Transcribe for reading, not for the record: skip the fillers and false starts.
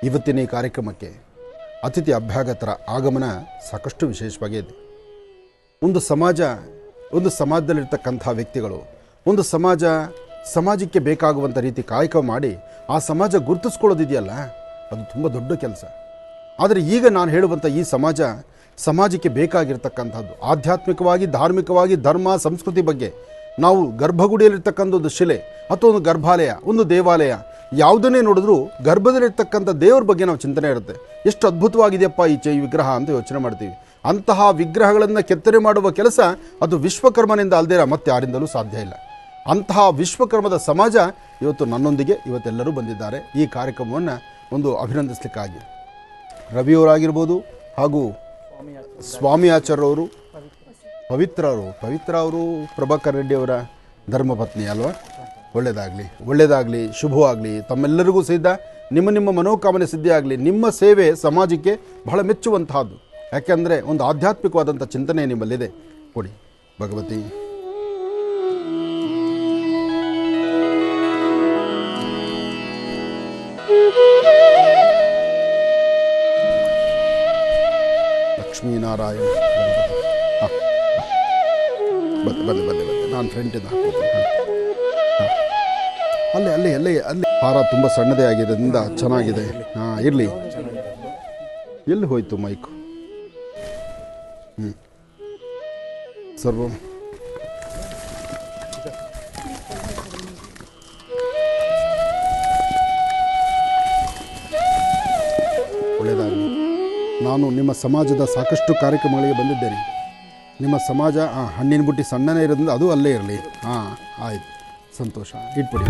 ಇವತ್ತಿನ ಈ ಕಾರ್ಯಕ್ರಮಕ್ಕೆ ಅತಿಥಿ ಅಭ್ಯಾಗತರ ಆಗಮನ ಸಾಕಷ್ಟು ವಿಶೇಷವಾಗಿದೆ. ಒಂದು ಸಮಾಜದಲ್ಲಿರ್ತಕ್ಕಂಥ ವ್ಯಕ್ತಿಗಳು, ಒಂದು ಸಮಾಜಕ್ಕೆ ಬೇಕಾಗುವಂಥ ರೀತಿ ಕಾಯಕ ಮಾಡಿ ಆ ಸಮಾಜ ಗುರುತಿಸ್ಕೊಳ್ಳೋದಿದೆಯಲ್ಲ, ಅದು ತುಂಬ ದೊಡ್ಡ ಕೆಲಸ. ಆದರೆ ಈಗ ನಾನು ಹೇಳುವಂಥ ಈ ಸಮಾಜಕ್ಕೆ ಬೇಕಾಗಿರ್ತಕ್ಕಂಥದ್ದು ಆಧ್ಯಾತ್ಮಿಕವಾಗಿ, ಧಾರ್ಮಿಕವಾಗಿ, ಧರ್ಮ ಸಂಸ್ಕೃತಿ ಬಗ್ಗೆ ನಾವು ಗರ್ಭಗುಡಿಯಲ್ಲಿರ್ತಕ್ಕಂಥ ಒಂದು ಶಿಲೆ ಅಥವಾ ಒಂದು ಗರ್ಭಾಲಯ, ಒಂದು ದೇವಾಲಯ, ಯಾವುದನ್ನೇ ನೋಡಿದ್ರೂ ಗರ್ಭದಲ್ಲಿರ್ತಕ್ಕಂಥ ದೇವರ ಬಗ್ಗೆ ನಾವು ಚಿಂತನೆ ಇರುತ್ತೆ. ಎಷ್ಟು ಅದ್ಭುತವಾಗಿದೆಯಪ್ಪ ಈ ವಿಗ್ರಹ ಅಂತ ಯೋಚನೆ ಮಾಡ್ತೀವಿ. ಅಂತಹ ವಿಗ್ರಹಗಳನ್ನು ಕೆತ್ತನೆ ಮಾಡುವ ಕೆಲಸ ಅದು ವಿಶ್ವಕರ್ಮನಿಂದ ಅಲ್ಲದೆ ಮತ್ತೆ ಯಾರಿಂದಲೂ ಸಾಧ್ಯ ಇಲ್ಲ. ಅಂತಹ ವಿಶ್ವಕರ್ಮದ ಸಮಾಜ ಇವತ್ತು ನನ್ನೊಂದಿಗೆ ಇವತ್ತೆಲ್ಲರೂ ಬಂದಿದ್ದಾರೆ ಈ ಕಾರ್ಯಕ್ರಮವನ್ನು ಒಂದು ಅಭಿನಂದಿಸಲಿಕ್ಕಾಗಿ. ರವಿಯವರಾಗಿರ್ಬೋದು, ಹಾಗೂ ಸ್ವಾಮಿ ಆಚಾರ್ಯವರು, ಪವಿತ್ರ ಅವರು ಪ್ರಭಾಕರ್ ರೆಡ್ಡಿಯವರ ಧರ್ಮಪತ್ನಿ ಅಲ್ವಾ? ಒಳ್ಳೆಯದಾಗಲಿ, ಶುಭವಾಗಲಿ. ತಮ್ಮೆಲ್ಲರಿಗೂ ಸಹಿತ ನಿಮ್ಮ ಮನೋಕಾಮನೆ ಸಿದ್ಧಿಯಾಗಲಿ. ನಿಮ್ಮ ಸೇವೆ ಸಮಾಜಕ್ಕೆ ಬಹಳ ಮೆಚ್ಚುವಂತಹದ್ದು. ಯಾಕೆಂದರೆ ಒಂದು ಆಧ್ಯಾತ್ಮಿಕವಾದಂಥ ಚಿಂತನೆ ನಿಮ್ಮಲ್ಲಿದೆ. ಕೊಡಿ ಭಗವತಿ. ಲಕ್ಷ್ಮೀನಾರಾಯಣ ಬಂದೆ ನಾನು ಫ್ರೆಂಟಿಂದ ಅಲ್ಲೇ ಹಾರ ತುಂಬ ಸಣ್ಣದೇ ಆಗಿದ್ದರಿಂದ ಚೆನ್ನಾಗಿದೆ. ಇರಲಿ. ಎಲ್ಲಿ ಹೋಯ್ತು ಮೈಕು? ಸರ್ವ ಒಳ್ಳೆಯದಾಗಲಿ. ನಾನು ನಿಮ್ಮ ಸಮಾಜದ ಸಾಕಷ್ಟು ಕಾರ್ಯಕ್ರಮಗಳಿಗೆ ಬಂದಿದ್ದೇನೆ. ನಿಮ್ಮ ಸಮಾಜ ಹಣ್ಣಿನ ಬುಟ್ಟಿ ಸಣ್ಣನೇ ಇರೋದ್ರಿಂದ ಅದು ಅಲ್ಲೇ ಇರಲಿ. ಆಯಿತು, ಸಂತೋಷ. ಇಟ್ಬಿಡಿ.